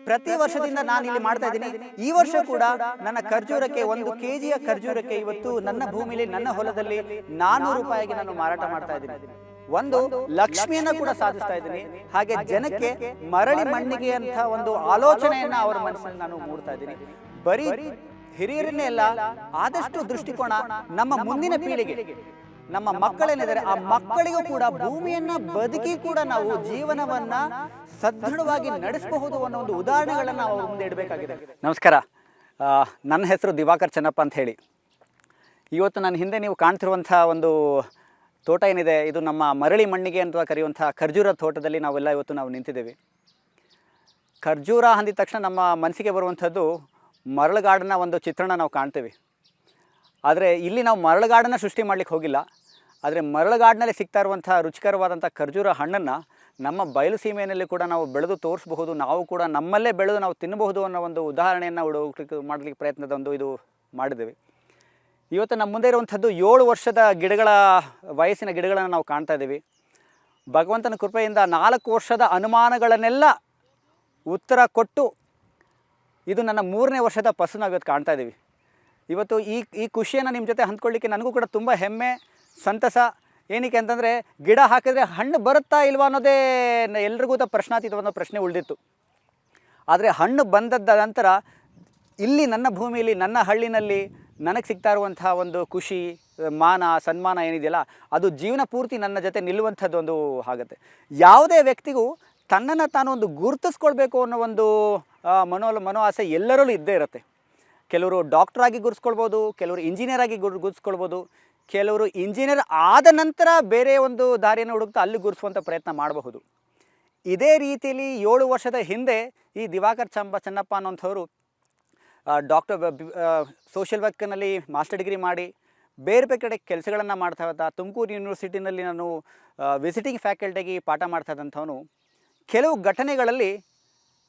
ಪ್ರತಿ ವರ್ಷದಿಂದ ನಾನು ಇಲ್ಲಿ ಮಾಡ್ತಾ ಇದ್ದೀನಿ. ಈ ವರ್ಷ ಕೂಡ ನನ್ನ ಖರ್ಜೂರಕ್ಕೆ 1 kg ಖರ್ಜೂರಕ್ಕೆ ಇವತ್ತು ನನ್ನ ಭೂಮಿಲಿ ನನ್ನ ಹೊಲದಲ್ಲಿ 400 ರೂಪಾಯಿಗೆ ನಾನು ಮಾರಾಟ ಮಾಡ್ತಾ ಇದ್ದೀನಿ. ಒಂದು ಲಕ್ಷ್ಮಿಯನ್ನ ಕೂಡ ಸಾಧಿಸ್ತಾ ಇದ್ದೀನಿ. ಹಾಗೆ ಜನಕ್ಕೆ ಮರಳಿ ಮಣ್ಣಿಗೆ ಅಂತ ಒಂದು ಆಲೋಚನೆಯನ್ನ ಅವರ ಮನಸ್ಸಲ್ಲಿ ನಾನು ಮೂಡ್ತಾ ಇದ್ದೀನಿ. ಬರೀ ಹಿರಿಯರನ್ನೇ ಅಲ್ಲ, ಆದಷ್ಟು ದೃಷ್ಟಿಕೋನ ನಮ್ಮ ಮುಂದಿನ ಪೀಳಿಗೆ, ನಮ್ಮ ಮಕ್ಕಳೇನಿದ್ದಾರೆ ಆ ಮಕ್ಕಳಿಗೂ ಕೂಡ ಭೂಮಿಯನ್ನ ಬದುಕಿ ಕೂಡ ನಾವು ಜೀವನವನ್ನ ಸದೃಢವಾಗಿ ನಡೆಸಬಹುದು ಅನ್ನೋ ಒಂದು ಉದಾಹರಣೆಗಳನ್ನ ನಾವು ಮುಂದೆ ಇಡಬೇಕಾಗಿದೆ. ನಮಸ್ಕಾರ, ನನ್ನ ಹೆಸರು ದಿವಾಕರ್ ಚೆನ್ನಪ್ಪ ಅಂತ ಹೇಳಿ. ಇವತ್ತು ನನ್ನ ಹಿಂದೆ ನೀವು ಕಾಣ್ತಿರುವಂಥ ಒಂದು ತೋಟ ಏನಿದೆ, ಇದು ನಮ್ಮ ಮರಳಿ ಮಣ್ಣಿಗೆ ಅಂತ ಕರೆಯುವಂಥ ಖರ್ಜೂರ ತೋಟದಲ್ಲಿ ನಾವೆಲ್ಲ ಇವತ್ತು ನಿಂತಿದ್ದೇವೆ. ಖರ್ಜೂರ ಅಂದಿದ ತಕ್ಷಣ ನಮ್ಮ ಮನಸ್ಸಿಗೆ ಬರುವಂಥದ್ದು ಮರಳುಗಾಡನ್ನ ಒಂದು ಚಿತ್ರಣ ನಾವು ಕಾಣ್ತೇವೆ. ಆದರೆ ಇಲ್ಲಿ ನಾವು ಮರಳುಗಾಡನ್ನು ಸೃಷ್ಟಿ ಮಾಡಲಿಕ್ಕೆ ಹೋಗಿಲ್ಲ. ಆದರೆ ಮರಳುಗಾಡಿನಲ್ಲಿ ಸಿಗ್ತಾ ಇರುವಂಥ ರುಚಿಕರವಾದಂಥ ಖರ್ಜೂರ ಹಣ್ಣನ್ನು ನಮ್ಮ ಬಯಲು ಸೀಮೆಯಲ್ಲಿ ಕೂಡ ನಾವು ಬೆಳೆದು ತೋರಿಸಬಹುದು, ನಾವು ಕೂಡ ನಮ್ಮಲ್ಲೇ ಬೆಳೆದು ನಾವು ತಿನ್ನಬಹುದು ಅನ್ನೋ ಒಂದು ಉದಾಹರಣೆಯನ್ನು ಮಾಡಲಿಕ್ಕೆ ಪ್ರಯತ್ನದ ಇದು ಮಾಡಿದ್ದೇವೆ. ಇವತ್ತು ನಮ್ಮ ಮುಂದೆ ಇರುವಂಥದ್ದು 7 ವರ್ಷದ ಗಿಡಗಳ ವಯಸ್ಸಿನ ಗಿಡಗಳನ್ನು ನಾವು ಕಾಣ್ತಾ ಇದ್ದೀವಿ. ಭಗವಂತನ ಕೃಪೆಯಿಂದ 4 ವರ್ಷದ ಅನುಮಾನಗಳನ್ನೆಲ್ಲ ಉತ್ತರ ಕೊಟ್ಟು ಇದು ನನ್ನ 3ನೇ ವರ್ಷದ ಫಸಲು ನಾವು ಇವತ್ತು ಕಾಣ್ತಾ ಇದ್ದೀವಿ. ಇವತ್ತು ಈ ಖುಷಿಯನ್ನು ನಿಮ್ಮ ಜೊತೆ ಹಂಚ್ಕೊಳ್ಳಿಕ್ಕೆ ನನಗೂ ಕೂಡ ತುಂಬ ಹೆಮ್ಮೆ, ಸಂತಸ. ಏನಕ್ಕೆ ಅಂತಂದರೆ ಗಿಡ ಹಾಕಿದರೆ ಹಣ್ಣು ಬರುತ್ತಾ ಇಲ್ವಾ ಅನ್ನೋದೇ ಎಲ್ರಿಗೂ ಪ್ರಶ್ನಾತೀತವಾದ ಪ್ರಶ್ನೆ ಉಳಿದಿತ್ತು. ಆದರೆ ಹಣ್ಣು ಬಂದದ್ದ ನಂತರ ಇಲ್ಲಿ ನನ್ನ ಭೂಮಿಯಲ್ಲಿ, ನನ್ನ ಹಳ್ಳಿನಲ್ಲಿ ನನಗೆ ಸಿಗ್ತಾ ಇರುವಂಥ ಒಂದು ಖುಷಿ, ಮಾನ, ಸನ್ಮಾನ ಏನಿದೆಯಲ್ಲ, ಅದು ಜೀವನ ಪೂರ್ತಿ ನನ್ನ ಜೊತೆ ನಿಲ್ಲುವಂಥದ್ದು ಒಂದು ಆಗುತ್ತೆ. ಯಾವುದೇ ವ್ಯಕ್ತಿಗೂ ತನ್ನನ್ನು ತಾನು ಒಂದು ಗುರುತಿಸ್ಕೊಳ್ಬೇಕು ಅನ್ನೋ ಒಂದು ಮನೋ ಆಸೆ ಎಲ್ಲರಲ್ಲೂ ಇದ್ದೇ ಇರುತ್ತೆ. ಕೆಲವರು ಡಾಕ್ಟ್ರಾಗಿ ಗುರುತಿಸ್ಕೊಳ್ಬೋದು, ಕೆಲವರು ಇಂಜಿನಿಯರ್ ಆಗಿ ಗುರುತಿಸ್ಕೊಳ್ಬೋದು, ಕೆಲವರು ಇಂಜಿನಿಯರ್ ಆದ ನಂತರ ಬೇರೆ ಒಂದು ದಾರಿಯನ್ನು ಹುಡುಕ್ತಾ ಅಲ್ಲಿ ಗುರುತಿಸುವಂಥ ಪ್ರಯತ್ನ ಮಾಡಬಹುದು. ಇದೇ ರೀತಿಯಲ್ಲಿ 7 ವರ್ಷದ ಹಿಂದೆ ಈ ದಿವಾಕರ್ ಚೆನ್ನಪ್ಪ ಅನ್ನೋಂಥವ್ರು ಸೋಷಿಯಲ್ ವರ್ಕ್ನಲ್ಲಿ ಮಾಸ್ಟರ್ ಡಿಗ್ರಿ ಮಾಡಿ ಬೇರೆ ಬೇರೆ ಕಡೆ ಕೆಲಸಗಳನ್ನು ಮಾಡ್ತಾ ಇದ್ದ. ತುಮಕೂರು ಯೂನಿವರ್ಸಿಟಿನಲ್ಲಿ ನಾನು ವಿಸಿಟಿಂಗ್ ಫ್ಯಾಕಲ್ಟಿಯಾಗಿ ಪಾಠ ಮಾಡ್ತಾ ಇದ್ದಂಥವನು ಕೆಲವು ಘಟನೆಗಳಲ್ಲಿ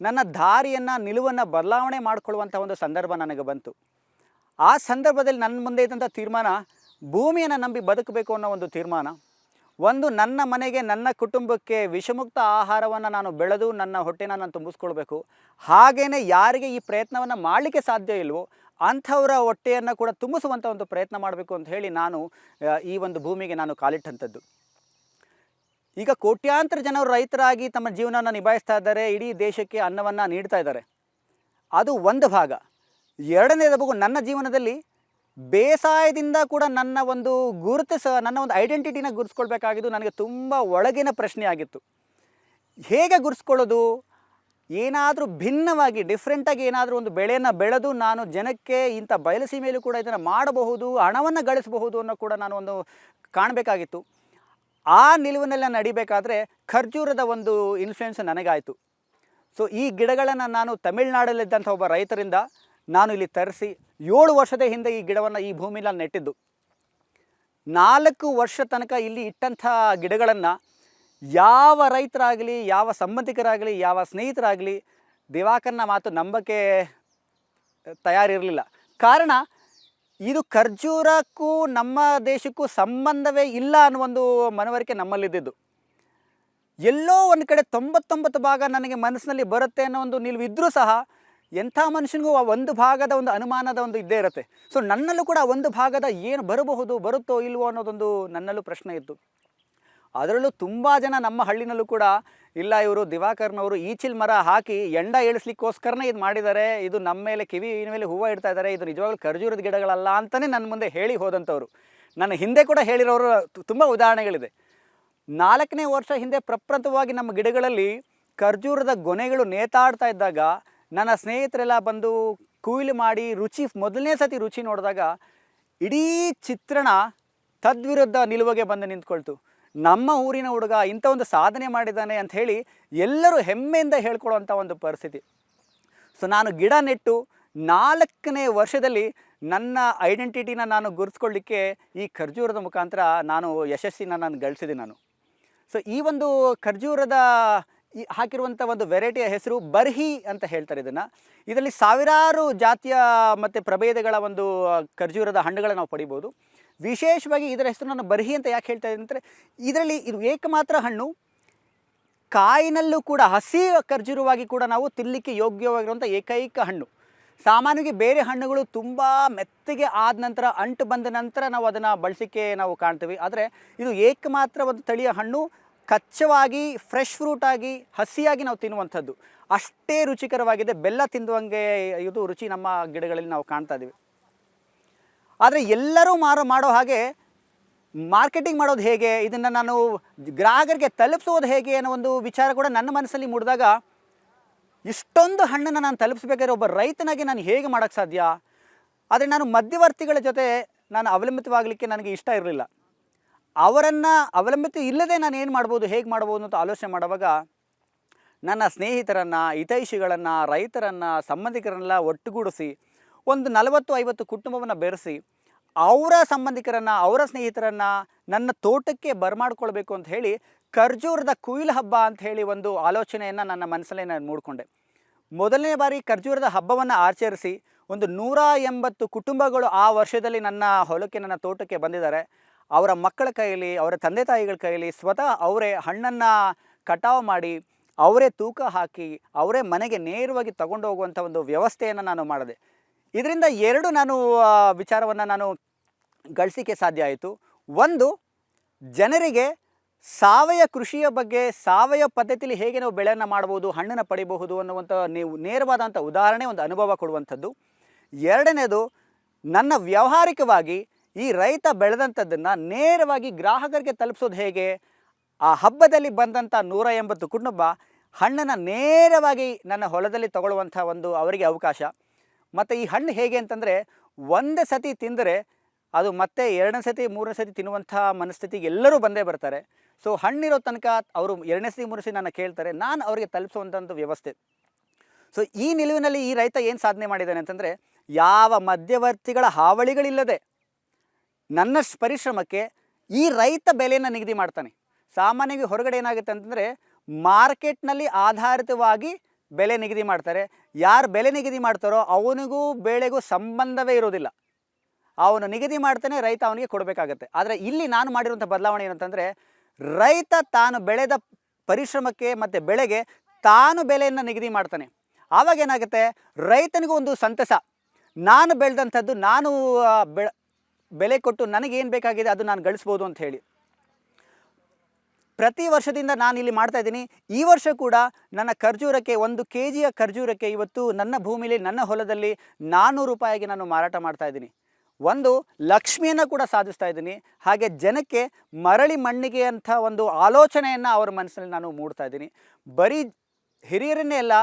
ನನ್ನ ದಾರಿಯನ್ನು, ನಿಲುವನ್ನು ಬದಲಾವಣೆ ಮಾಡಿಕೊಳ್ಳುವಂಥ ಒಂದು ಸಂದರ್ಭ ನನಗೆ ಬಂತು. ಆ ಸಂದರ್ಭದಲ್ಲಿ ನನ್ನ ಮುಂದೆ ಇದ್ದಂಥ ತೀರ್ಮಾನ, ಭೂಮಿಯನ್ನು ನಂಬಿ ಬದುಕಬೇಕು ಅನ್ನೋ ಒಂದು ತೀರ್ಮಾನ. ಒಂದು, ನನ್ನ ಮನೆಗೆ, ನನ್ನ ಕುಟುಂಬಕ್ಕೆ ವಿಷಮುಕ್ತ ಆಹಾರವನ್ನು ನಾನು ಬೆಳೆದು ನನ್ನ ಹೊಟ್ಟೆನ ನಾನು ತುಂಬಿಸ್ಕೊಳ್ಬೇಕು. ಹಾಗೆಯೇ ಯಾರಿಗೆ ಈ ಪ್ರಯತ್ನವನ್ನು ಮಾಡಲಿಕ್ಕೆ ಸಾಧ್ಯ ಇಲ್ವೋ ಅಂಥವರ ಹೊಟ್ಟೆಯನ್ನು ಕೂಡ ತುಂಬಿಸುವಂಥ ಒಂದು ಪ್ರಯತ್ನ ಮಾಡಬೇಕು ಅಂತ ಹೇಳಿ ನಾನು ಈ ಒಂದು ಭೂಮಿಗೆ ನಾನು ಕಾಲಿಟ್ಟಂಥದ್ದು. ಈಗ ಕೋಟ್ಯಾಂತರ ಜನರು ರೈತರಾಗಿ ತಮ್ಮ ಜೀವನವನ್ನು ನಿಭಾಯಿಸ್ತಾ ಇದ್ದಾರೆ, ಇಡೀ ದೇಶಕ್ಕೆ ಅನ್ನವನ್ನು ನೀಡ್ತಾ ಇದ್ದಾರೆ. ಅದು ಒಂದು ಭಾಗ. ಎರಡನೇದು ಭಾಗ, ನನ್ನ ಜೀವನದಲ್ಲಿ ಬೇಸಾಯದಿಂದ ಕೂಡ ನನ್ನ ಒಂದು ನನ್ನ ಒಂದು ಐಡೆಂಟಿಟಿನ ಗುರುತಿಸ್ಕೊಳ್ಬೇಕಾಗಿದ್ದು ನನಗೆ ತುಂಬ ಒಳಗಿನ ಪ್ರಶ್ನೆ ಆಗಿತ್ತು. ಹೇಗೆ ಗುರುತಿಸ್ಕೊಳ್ಳೋದು? ಏನಾದರೂ ಭಿನ್ನವಾಗಿ, ಡಿಫ್ರೆಂಟಾಗಿ ಏನಾದರೂ ಒಂದು ಬೆಳೆಯನ್ನು ಬೆಳೆದು ನಾನು ಜನಕ್ಕೆ ಇಂಥ ಬಯಲುಸೀಮೆಯಲ್ಲೂ ಕೂಡ ಇದನ್ನು ಮಾಡಬಹುದು, ಹಣವನ್ನು ಗಳಿಸಬಹುದು ಅನ್ನೋ ಕೂಡ ನಾನು ಒಂದು ಕಾಣಬೇಕಾಗಿತ್ತು. ಆ ನಿಲುವಿನೆಲ್ಲ ನಡಿಬೇಕಾದ್ರೆ ಖರ್ಜೂರದ ಒಂದು ಇನ್ಫ್ಲುಯೆನ್ಸ್ ನನಗಾಯಿತು. ಸೊ ಈ ಗಿಡಗಳನ್ನು ನಾನು ತಮಿಳುನಾಡಲ್ಲಿದ್ದಂಥ ಒಬ್ಬ ರೈತರಿಂದ ನಾನು ಇಲ್ಲಿ ತರಿಸಿ 7 ವರ್ಷದ ಹಿಂದೆ ಈ ಗಿಡವನ್ನು ಈ ಭೂಮಿಲಿ ನಾನು ನೆಟ್ಟಿದ್ದು. 4 ವರ್ಷ ತನಕ ಇಲ್ಲಿ ಇಟ್ಟಂಥ ಗಿಡಗಳನ್ನು ಯಾವ ರೈತರಾಗಲಿ, ಯಾವ ಸಂಬಂಧಿಕರಾಗಲಿ, ಯಾವ ಸ್ನೇಹಿತರಾಗಲಿ ದಿವಾಕರ್ನ ಮಾತು ನಂಬಕ್ಕೆ ತಯಾರಿರಲಿಲ್ಲ. ಕಾರಣ, ಇದು ಖರ್ಜೂರಕ್ಕೂ ನಮ್ಮ ದೇಶಕ್ಕೂ ಸಂಬಂಧವೇ ಇಲ್ಲ ಅನ್ನೋ ಒಂದು ಮನವರಿಕೆ ನಮ್ಮಲ್ಲಿದ್ದಿದ್ದು. ಎಲ್ಲೋ ಒಂದು ಕಡೆ 99 ಭಾಗ ನನಗೆ ಮನಸ್ಸಿನಲ್ಲಿ ಬರುತ್ತೆ ಅನ್ನೋ ಒಂದು ನಿಲುವು ಇದ್ದರೂ ಸಹ ಎಂಥ ಮನುಷ್ಯನಿಗೂ ಆ ಒಂದು ಭಾಗದ ಒಂದು ಅನುಮಾನದ ಒಂದು ಇದ್ದೇ ಇರುತ್ತೆ. ಸೊ ನನ್ನಲ್ಲೂ ಕೂಡ ಒಂದು ಭಾಗದ ಏನು ಬರುತ್ತೋ ಇಲ್ವೋ ಅನ್ನೋದೊಂದು ನನ್ನಲ್ಲೂ ಪ್ರಶ್ನೆ ಇತ್ತು. ಅದರಲ್ಲೂ ತುಂಬ ಜನ ನಮ್ಮ ಹಳ್ಳಿನಲ್ಲೂ ಕೂಡ, ಇಲ್ಲ ಇವರು ದಿವಾಕರ್ನವರು ಈಚಿಲ್ ಮರ ಹಾಕಿ ಎಂಡ ಇಳಿಸ್ಲಿಕ್ಕೋಸ್ಕರನೇ ಇದು ಮಾಡಿದ್ದಾರೆ, ಇದು ನಮ್ಮ ಮೇಲೆ ಕಿವಿಯ ಮೇಲೆ ಹೂವು ಇಡ್ತಾ ಇದ್ದಾರೆ, ಇದು ನಿಜವಾಗ್ಲೂ ಖರ್ಜೂರದ ಗಿಡಗಳಲ್ಲ ಅಂತಲೇ ನನ್ನ ಮುಂದೆ ಹೇಳಿ ಹೋದಂಥವ್ರು. ನನ್ನ ಹಿಂದೆ ಕೂಡ ಹೇಳಿರೋರು ತುಂಬ ಉದಾಹರಣೆಗಳಿದೆ. 4ನೇ ವರ್ಷ ಹಿಂದೆ ಪ್ರಪ್ರಥಮವಾಗಿ ನಮ್ಮ ಗಿಡಗಳಲ್ಲಿ ಖರ್ಜೂರದ ಗೊನೆಗಳು ನೇತಾಡ್ತಾ ಇದ್ದಾಗ ನನ್ನ ಸ್ನೇಹಿತರೆಲ್ಲ ಬಂದು ಕುಯ್ಲು ಮಾಡಿ ಮೊದಲನೇ ಸತಿ ರುಚಿ ನೋಡಿದಾಗ ಇಡೀ ಚಿತ್ರಣ ತದ್ವಿರುದ್ಧ ನಿಲುವಿಗೆ ಬಂದು ನಿಂತ್ಕೊಳ್ತು. ನಮ್ಮ ಊರಿನ ಹುಡುಗ ಇಂಥ ಒಂದು ಸಾಧನೆ ಮಾಡಿದ್ದಾನೆ ಅಂತ ಹೇಳಿ ಎಲ್ಲರೂ ಹೆಮ್ಮೆಯಿಂದ ಹೇಳ್ಕೊಳ್ಳುವಂಥ ಒಂದು ಪರಿಸ್ಥಿತಿ. ಸೊ ನಾನು ಗಿಡ ನೆಟ್ಟು 4ನೇ ವರ್ಷದಲ್ಲಿ ನನ್ನ ಐಡೆಂಟಿಟಿನ ನಾನು ಗುರುತಿಸ್ಕೊಳ್ಳಿಕ್ಕೆ ಈ ಖರ್ಜೂರದ ಮುಖಾಂತರ ನಾನು ಯಶಸ್ಸಿನ ನಾನು ಗಳಿಸಿದೆ ನಾನು. ಸೊ ಈ ಒಂದು ಖರ್ಜೂರದ ಹಾಕಿರುವಂಥ ಒಂದು ವೆರೈಟಿಯ ಹೆಸರು ಬರ್ಹಿ ಅಂತ ಹೇಳ್ತಾರೆ ಇದನ್ನು. ಇದರಲ್ಲಿ ಸಾವಿರಾರು ಜಾತಿಯ ಮತ್ತು ಪ್ರಭೇದಗಳ ಒಂದು ಖರ್ಜೂರದ ಹಣ್ಣುಗಳನ್ನು ನಾವು ಪಡಿಬೋದು. ವಿಶೇಷವಾಗಿ ಇದರ ಹೆಸರು ನಾನು ಬರ್ಹಿ ಅಂತ ಯಾಕೆ ಹೇಳ್ತಾ ಇದ್ದೀನಿ ಅಂದರೆ, ಇದರಲ್ಲಿ ಇದು ಏಕಮಾತ್ರ ಹಣ್ಣು ಕಾಯಿನಲ್ಲೂ ಕೂಡ ಹಸಿ ಖರ್ಜೂರವಾಗಿ ಕೂಡ ನಾವು ತಿನ್ನಲಿಕ್ಕೆ ಯೋಗ್ಯವಾಗಿರುವಂಥ ಏಕೈಕ ಹಣ್ಣು. ಸಾಮಾನ್ಯವಾಗಿ ಬೇರೆ ಹಣ್ಣುಗಳು ತುಂಬ ಮೆತ್ತಗೆ ಆದ ನಂತರ ಅಂಟು ಬಂದ ನಂತರ ನಾವು ಅದನ್ನು ಬಳಸಲಿಕ್ಕೆ ನಾವು ಕಾಣ್ತೀವಿ. ಆದರೆ ಇದು ಏಕಮಾತ್ರ ಒಂದು ತಳಿಯ ಹಣ್ಣು, ಕಚ್ಚವಾಗಿ ಫ್ರೆಶ್ ಫ್ರೂಟಾಗಿ ಹಸಿಯಾಗಿ ನಾವು ತಿನ್ನುವಂಥದ್ದು. ಅಷ್ಟೇ ರುಚಿಕರವಾಗಿದೆ. ಬೆಲ್ಲ ತಿಂದುವಂಗೆ ಇದು ರುಚಿ ನಮ್ಮ ಗಿಡಗಳಲ್ಲಿ ನಾವು ಕಾಣ್ತಾ ಇದ್ದೀವಿ. ಆದರೆ ಎಲ್ಲರೂ ಮಾಡೋ ಹಾಗೆ ಮಾರ್ಕೆಟಿಂಗ್ ಮಾಡೋದು ಹೇಗೆ, ಇದನ್ನು ನಾನು ಗ್ರಾಹಕರಿಗೆ ತಲುಪಿಸೋದು ಹೇಗೆ ಅನ್ನೋ ಒಂದು ವಿಚಾರ ಕೂಡ ನನ್ನ ಮನಸ್ಸಲ್ಲಿ ಮೂಡಿದಾಗ, ಇಷ್ಟೊಂದು ಹಣ್ಣನ್ನು ನಾನು ತಲುಪಿಸ್ಬೇಕಾದ್ರೆ ಒಬ್ಬ ರೈತನಾಗಿ ನಾನು ಹೇಗೆ ಮಾಡೋಕ್ಕೆ ಸಾಧ್ಯ? ಆದರೆ ನಾನು ಮಧ್ಯವರ್ತಿಗಳ ಜೊತೆ ನಾನು ಅವಲಂಬಿತವಾಗಲಿಕ್ಕೆ ನನಗೆ ಇಷ್ಟ ಇರಲಿಲ್ಲ. ಅವರನ್ನು ಅವಲಂಬಿತ ಇಲ್ಲದೆ ನಾನು ಏನು ಮಾಡ್ಬೋದು, ಹೇಗೆ ಮಾಡ್ಬೋದು ಅಂತ ಆಲೋಚನೆ ಮಾಡುವಾಗ ನನ್ನ ಸ್ನೇಹಿತರನ್ನು, ಹಿತೈಷಿಗಳನ್ನು, ರೈತರನ್ನು, ಸಂಬಂಧಿಕರನ್ನೆಲ್ಲ ಒಟ್ಟುಗೂಡಿಸಿ ಒಂದು 40-50 ಕುಟುಂಬವನ್ನು ಬೆರೆಸಿ ಅವರ ಸಂಬಂಧಿಕರನ್ನು, ಅವರ ಸ್ನೇಹಿತರನ್ನು ನನ್ನ ತೋಟಕ್ಕೆ ಬರಮಾಡ್ಕೊಳ್ಬೇಕು ಅಂತ ಹೇಳಿ ಖರ್ಜೂರದ ಕುಯಿಲು ಹಬ್ಬ ಅಂತ ಹೇಳಿ ಒಂದು ಆಲೋಚನೆಯನ್ನು ನನ್ನ ಮನಸ್ಸಲ್ಲೇ ನಾನು ಮೂಡಿಕೊಂಡೆ. ಮೊದಲನೇ ಬಾರಿ ಖರ್ಜೂರದ ಹಬ್ಬವನ್ನು ಆಚರಿಸಿ ಒಂದು 180 ಕುಟುಂಬಗಳು ಆ ವರ್ಷದಲ್ಲಿ ನನ್ನ ಹೊಲಕ್ಕೆ, ನನ್ನ ತೋಟಕ್ಕೆ ಬಂದಿದ್ದಾರೆ. ಅವರ ಮಕ್ಕಳ ಕೈಯಲ್ಲಿ, ಅವರ ತಂದೆ ತಾಯಿಗಳ ಕೈಯಲ್ಲಿ ಸ್ವತಃ ಅವರೇ ಹಣ್ಣನ್ನು ಕಟಾವು ಮಾಡಿ, ಅವರೇ ತೂಕ ಹಾಕಿ, ಅವರೇ ಮನೆಗೆ ನೇರವಾಗಿ ತಗೊಂಡು ಹೋಗುವಂಥ ಒಂದು ವ್ಯವಸ್ಥೆಯನ್ನು ನಾನು ಮಾಡಿದೆ. ಇದರಿಂದ ಎರಡು ವಿಚಾರವನ್ನು ನಾನು ಗಳಿಸಲಿಕ್ಕೆ ಸಾಧ್ಯ ಆಯಿತು. ಒಂದು, ಜನರಿಗೆ ಸಾವಯವ ಕೃಷಿಯ ಬಗ್ಗೆ, ಸಾವಯವ ಪದ್ಧತಿಯಲ್ಲಿ ಹೇಗೆ ನಾವು ಬೆಳೆಯನ್ನು ಮಾಡ್ಬೋದು, ಹಣ್ಣನ್ನು ಪಡಿಬಹುದು ಅನ್ನುವಂಥ ನೇರವಾದಂಥ ಉದಾಹರಣೆ, ಒಂದು ಅನುಭವ ಕೊಡುವಂಥದ್ದು. ಎರಡನೇದು, ನನ್ನ ವ್ಯಾವಹಾರಿಕವಾಗಿ ಈ ರೈತ ಬೆಳೆದಂಥದ್ದನ್ನು ನೇರವಾಗಿ ಗ್ರಾಹಕರಿಗೆ ತಲುಪಿಸೋದು ಹೇಗೆ. ಆ ಹಬ್ಬದಲ್ಲಿ ಬಂದಂಥ 180 ಕುಟುಂಬ ಹಣ್ಣನ್ನು ನೇರವಾಗಿ ನನ್ನ ಹೊಲದಲ್ಲಿ ತಗೊಳ್ಳುವಂಥ ಒಂದು ಅವರಿಗೆ ಅವಕಾಶ. ಮತ್ತು ಈ ಹಣ್ಣು ಹೇಗೆ ಅಂತಂದರೆ, ಒಂದು ಸತಿ ತಿಂದರೆ ಅದು ಮತ್ತೆ 2ನೇ ಸತಿ 3ನೇ ಸತಿ ತಿನ್ನುವಂಥ ಮನಸ್ಥಿತಿಗೆ ಎಲ್ಲರೂ ಬಂದೇ ಬರ್ತಾರೆ. ಸೊ ಹಣ್ಣಿರೋ ತನಕ ಅವರು 2ನೇ ಸತಿ 3ನೇ ಸತಿ ನನ್ನ ಕೇಳ್ತಾರೆ, ನಾನು ಅವರಿಗೆ ತಲುಪಿಸುವಂಥ ವ್ಯವಸ್ಥೆ. ಸೊ ಈ ನಿಲುವಿನಲ್ಲಿ ಈ ರೈತ ಏನು ಸಾಧನೆ ಮಾಡಿದ್ದಾನೆ ಅಂತಂದರೆ, ಯಾವ ಮಧ್ಯವರ್ತಿಗಳ ಹಾವಳಿಗಳಿಲ್ಲದೆ ನನ್ನ ಪರಿಶ್ರಮಕ್ಕೆ ಈ ರೈತ ಬೆಲೆಯನ್ನು ನಿಗದಿ ಮಾಡ್ತಾನೆ. ಸಾಮಾನ್ಯವಾಗಿ ಹೊರಗಡೆ ಏನಾಗುತ್ತೆ ಅಂತಂದರೆ, ಮಾರ್ಕೆಟ್ನಲ್ಲಿ ಆಧಾರಿತವಾಗಿ ಬೆಲೆ ನಿಗದಿ ಮಾಡ್ತಾರೆ. ಯಾರು ಬೆಲೆ ನಿಗದಿ ಮಾಡ್ತಾರೋ ಅವನಿಗೂ ಬೆಳೆಗೂ ಸಂಬಂಧವೇ ಇರೋದಿಲ್ಲ. ಅವನು ನಿಗದಿ ಮಾಡ್ತಾನೆ, ರೈತ ಅವನಿಗೆ ಕೊಡಬೇಕಾಗತ್ತೆ. ಆದರೆ ಇಲ್ಲಿ ನಾನು ಮಾಡಿರುವಂಥ ಬದಲಾವಣೆ ಏನಂತಂದರೆ, ರೈತ ತಾನು ಬೆಳೆದ ಪರಿಶ್ರಮಕ್ಕೆ ಮತ್ತು ಬೆಳೆಗೆ ತಾನು ಬೆಲೆಯನ್ನು ನಿಗದಿ ಮಾಡ್ತಾನೆ. ಆವಾಗ ಏನಾಗುತ್ತೆ, ರೈತನಿಗೂ ಒಂದು ಸಂತಸ, ನಾನು ಬೆಳೆದಂಥದ್ದು ನಾನು ಬೆಲೆ ಕೊಟ್ಟು ನನಗೇನು ಬೇಕಾಗಿದೆ ಅದು ನಾನು ಗಳಿಸ್ಬೋದು ಅಂತ ಹೇಳಿ. ಪ್ರತಿ ವರ್ಷದಿಂದ ನಾನು ಇಲ್ಲಿ ಮಾಡ್ತಾ ಇದ್ದೀನಿ. ಈ ವರ್ಷ ಕೂಡ ನನ್ನ ಖರ್ಜೂರಕ್ಕೆ 1 kg ಖರ್ಜೂರಕ್ಕೆ ಇವತ್ತು ನನ್ನ ಭೂಮಿಲಿ, ನನ್ನ ಹೊಲದಲ್ಲಿ 400 ರೂಪಾಯಿಗೆ ನಾನು ಮಾರಾಟ ಮಾಡ್ತಾ ಇದ್ದೀನಿ. ಒಂದು ಲಕ್ಷ್ಮಿಯನ್ನು ಕೂಡ ಸಾಧಿಸ್ತಾ ಇದ್ದೀನಿ. ಹಾಗೆ ಜನಕ್ಕೆ ಮರಳಿ ಮಣ್ಣಿಗೆ ಅಂಥ ಒಂದು ಆಲೋಚನೆಯನ್ನು ಅವರ ಮನಸ್ಸಿನಲ್ಲಿ ನಾನು ಮೂಡ್ತಾ ಇದ್ದೀನಿ. ಬರೀ ಹಿರಿಯರನ್ನೇ ಅಲ್ಲ,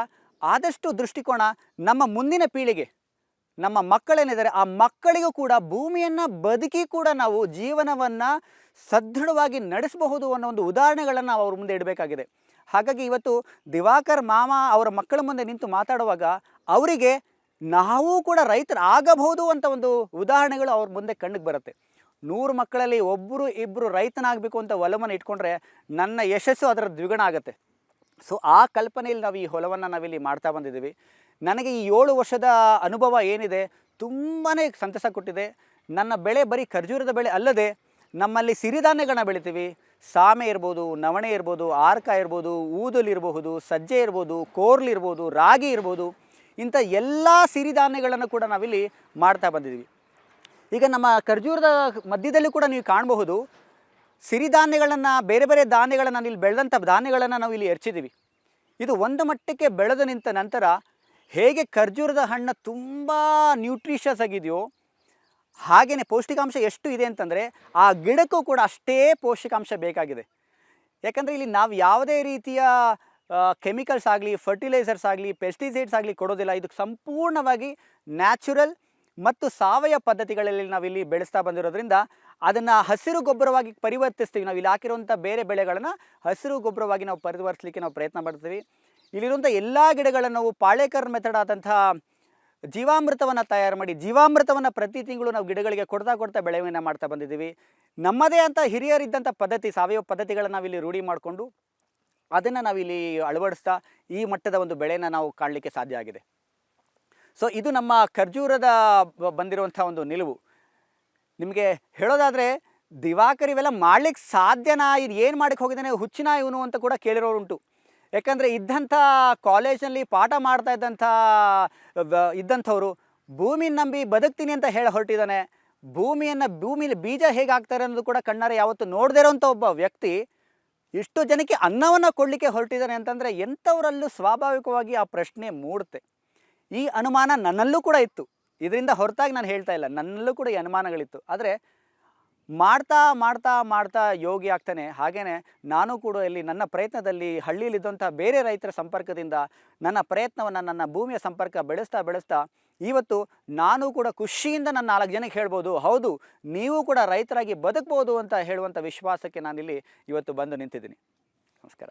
ಆದಷ್ಟು ದೃಷ್ಟಿಕೋನ ನಮ್ಮ ಮುಂದಿನ ಪೀಳಿಗೆ, ನಮ್ಮ ಮಕ್ಕಳೇನಿದ್ದಾರೆ ಆ ಮಕ್ಕಳಿಗೂ ಕೂಡ ಭೂಮಿಯನ್ನು ಬದುಕಿ ಕೂಡ ನಾವು ಜೀವನವನ್ನು ಸದೃಢವಾಗಿ ನಡೆಸಬಹುದು ಅನ್ನೋ ಒಂದು ಉದಾಹರಣೆಗಳನ್ನು ನಾವು ಅವ್ರ ಮುಂದೆ ಇಡಬೇಕಾಗಿದೆ. ಹಾಗಾಗಿ ಇವತ್ತು ದಿವಾಕರ್ ಮಾಮ ಅವರ ಮಕ್ಕಳ ಮುಂದೆ ನಿಂತು ಮಾತಾಡುವಾಗ ಅವರಿಗೆ ನಾವು ಕೂಡ ರೈತರು ಆಗಬಹುದು ಅಂತ ಒಂದು ಉದಾಹರಣೆಗಳು ಅವ್ರ ಮುಂದೆ ಕಣ್ಣಿಗೆ ಬರುತ್ತೆ. 100 ಮಕ್ಕಳಲ್ಲಿ ಒಬ್ಬರು ಇಬ್ಬರು ರೈತನಾಗಬೇಕು ಅಂತ ಒಲವನ್ನು ಇಟ್ಕೊಂಡ್ರೆ ನನ್ನ ಯಶಸ್ಸು ಅದರ ದ್ವಿಗುಣ ಆಗುತ್ತೆ. ಸೊ ಆ ಕಲ್ಪನೆಯಲ್ಲಿ ನಾವು ಈ ಹೊಲವನ್ನು ನಾವಿಲ್ಲಿ ಮಾಡ್ತಾ ಬಂದಿದ್ದೀವಿ. ನನಗೆ ಈ 7 ವರ್ಷದ ಅನುಭವ ಏನಿದೆ ತುಂಬಾ ಸಂತಸ ಕೊಟ್ಟಿದೆ. ನನ್ನ ಬೆಳೆ ಬರೀ ಖರ್ಜೂರದ ಬೆಳೆ ಅಲ್ಲದೆ ನಮ್ಮಲ್ಲಿ ಸಿರಿಧಾನ್ಯಗಳನ್ನ ಬೆಳಿತೀವಿ. ಸಾಮೆ ಇರ್ಬೋದು, ನವಣೆ ಇರ್ಬೋದು, ಆರ್ಕ ಇರ್ಬೋದು, ಊದಲು ಇರಬಹುದು, ಸಜ್ಜೆ ಇರ್ಬೋದು, ಕೋರ್ಲ್ ಇರ್ಬೋದು, ರಾಗಿ ಇರ್ಬೋದು, ಇಂಥ ಎಲ್ಲ ಸಿರಿಧಾನ್ಯಗಳನ್ನು ಕೂಡ ನಾವಿಲ್ಲಿ ಮಾಡ್ತಾ ಬಂದಿದ್ದೀವಿ. ಈಗ ನಮ್ಮ ಖರ್ಜೂರದ ಮಧ್ಯದಲ್ಲಿ ಕೂಡ ನೀವು ಕಾಣಬಹುದು, ಸಿರಿಧಾನ್ಯಗಳನ್ನು, ಬೇರೆ ಬೇರೆ ಧಾನ್ಯಗಳನ್ನು, ಇಲ್ಲಿ ಬೆಳೆದಂಥ ಧಾನ್ಯಗಳನ್ನು ನಾವು ಇಲ್ಲಿ ಎರಚಿದ್ದೀವಿ. ಇದು ಒಂದು ಮಟ್ಟಕ್ಕೆ ಬೆಳೆದು ನಿಂತ ನಂತರ ಹೇಗೆ ಖರ್ಜೂರದ ಹಣ್ಣು ತುಂಬ ನ್ಯೂಟ್ರಿಷಸ್ ಆಗಿದೆಯೋ ಹಾಗೆಯೇ ಪೌಷ್ಟಿಕಾಂಶ ಎಷ್ಟು ಇದೆ ಅಂತಂದರೆ ಆ ಗಿಡಕ್ಕೂ ಕೂಡ ಅಷ್ಟೇ ಪೌಷ್ಟಿಕಾಂಶ ಬೇಕಾಗಿದೆ. ಯಾಕಂದರೆ ಇಲ್ಲಿ ನಾವು ಯಾವುದೇ ರೀತಿಯ ಕೆಮಿಕಲ್ಸ್ ಆಗಲಿ, ಫರ್ಟಿಲೈಸರ್ಸ್ ಆಗಲಿ, ಪೆಸ್ಟಿಸೈಡ್ಸ್ ಆಗಲಿ ಕೊಡೋದಿಲ್ಲ. ಇದು ಸಂಪೂರ್ಣವಾಗಿ ನ್ಯಾಚುರಲ್ ಮತ್ತು ಸಾವಯವ ಪದ್ಧತಿಗಳಲ್ಲಿ ನಾವಿಲ್ಲಿ ಬೆಳೆಸ್ತಾ ಬಂದಿರೋದ್ರಿಂದ ಅದನ್ನು ಹಸಿರು ಗೊಬ್ಬರವಾಗಿ ಪರಿವರ್ತಿಸ್ತೀವಿ. ನಾವು ಇಲ್ಲಿ ಹಾಕಿರುವಂಥ ಬೇರೆ ಬೆಳೆಗಳನ್ನು ಹಸಿರು ಗೊಬ್ಬರವಾಗಿ ನಾವು ಪರಿವರ್ತಿಸಲಿಕ್ಕೆ ನಾವು ಪ್ರಯತ್ನ ಮಾಡ್ತೀವಿ. ಇಲ್ಲಿರುವಂಥ ಎಲ್ಲ ಗಿಡಗಳನ್ನು ನಾವು ಪಾಳೇಕರ್ ಮೆಥಡ್ ಆದಂಥ ಜೀವಾಮೃತವನ್ನು ತಯಾರು ಮಾಡಿ, ಜೀವಾಮೃತವನ್ನು ಪ್ರತಿ ತಿಂಗಳು ನಾವು ಗಿಡಗಳಿಗೆ ಕೊಡ್ತಾ ಬೆಳೆಯನ್ನು ಮಾಡ್ತಾ ಬಂದಿದ್ದೀವಿ. ನಮ್ಮದೇ ಅಂತ ಹಿರಿಯರಿದ್ದಂಥ ಪದ್ಧತಿ, ಸಾವಯವ ಪದ್ಧತಿಗಳನ್ನು ನಾವಿಲ್ಲಿ ರೂಢಿ ಮಾಡಿಕೊಂಡು ಅದನ್ನು ನಾವಿಲ್ಲಿ ಅಳವಡಿಸ್ತಾ ಈ ಮಟ್ಟದ ಒಂದು ಬೆಳೆಯನ್ನು ನಾವು ಕಾಣಲಿಕ್ಕೆ ಸಾಧ್ಯ ಆಗಿದೆ. ಸೊ ಇದು ನಮ್ಮ ಖರ್ಜೂರದ ಬಂದಿರುವಂಥ ಒಂದು ನಿಲುವು. ನಿಮಗೆ ಹೇಳೋದಾದರೆ ದಿವಾಕರ್ ಇವೆಲ್ಲ ಮಾಡ್ಲಿಕ್ಕೆ ಸಾಧ್ಯನಾ, ಇದು ಏನು ಮಾಡಕ್ಕೆ ಹೋಗಿದ್ದಾನೆ, ಹುಚ್ಚಿನ ಇವನು ಅಂತ ಕೂಡ ಕೇಳಿರೋರುಂಟು. ಯಾಕಂದರೆ ಇದ್ದಂಥ ಕಾಲೇಜಲ್ಲಿ ಪಾಠ ಮಾಡ್ತಾ ಇದ್ದಂಥವ್ರು ಭೂಮಿನ ನಂಬಿ ಬದುಕ್ತೀನಿ ಅಂತ ಹೇಳಿ ಹೊರಟಿದ್ದಾನೆ. ಭೂಮಿಲಿ ಬೀಜ ಹೇಗೆ ಹಾಕ್ತಾರೆ ಅನ್ನೋದು ಕೂಡ ಕಣ್ಣಾರೆ ಯಾವತ್ತು ನೋಡದೇ ಇರೋಂಥ ಒಬ್ಬ ವ್ಯಕ್ತಿ ಇಷ್ಟು ಜನಕ್ಕೆ ಅನ್ನವನ್ನು ಕೊಡಲಿಕ್ಕೆ ಹೊರಟಿದ್ದಾನೆ ಅಂತಂದರೆ ಎಂಥವರಲ್ಲೂ ಸ್ವಾಭಾವಿಕವಾಗಿ ಆ ಪ್ರಶ್ನೆ ಮೂಡುತ್ತೆ. ಈ ಅನುಮಾನ ನನ್ನಲ್ಲೂ ಕೂಡ ಇತ್ತು. ಇದರಿಂದ ಹೊರತಾಗಿ ನಾನು ಹೇಳ್ತಾ ಇಲ್ಲ, ನನ್ನಲ್ಲೂ ಕೂಡ ಈ ಅನುಮಾನಗಳಿತ್ತು. ಆದರೆ ಮಾಡ್ತಾ ಮಾಡ್ತಾ ಮಾಡ್ತಾ ಯೋಗಿ ಆಗ್ತಾನೆ. ಹಾಗೆಯೇ ನಾನು ಕೂಡ ಇಲ್ಲಿ ನನ್ನ ಪ್ರಯತ್ನದಲ್ಲಿ ಹಳ್ಳಿಯಲ್ಲಿದ್ದಂಥ ಬೇರೆ ರೈತರ ಸಂಪರ್ಕದಿಂದ ನನ್ನ ಪ್ರಯತ್ನವನ್ನು, ನನ್ನ ಭೂಮಿಯ ಸಂಪರ್ಕ ಬೆಳೆಸ್ತಾ ಇವತ್ತು ನಾನು ಕೂಡ ಖುಷಿಯಿಂದ ನನ್ನ 4 ಜನಕ್ಕೆ ಹೇಳ್ಬೋದು, ಹೌದು ನೀವು ಕೂಡ ರೈತರಾಗಿ ಬದುಕ್ಬೋದು ಅಂತ ಹೇಳುವಂಥ ವಿಶ್ವಾಸಕ್ಕೆ ನಾನಿಲ್ಲಿ ಇವತ್ತು ಬಂದು ನಿಂತಿದ್ದೀನಿ. ನಮಸ್ಕಾರ.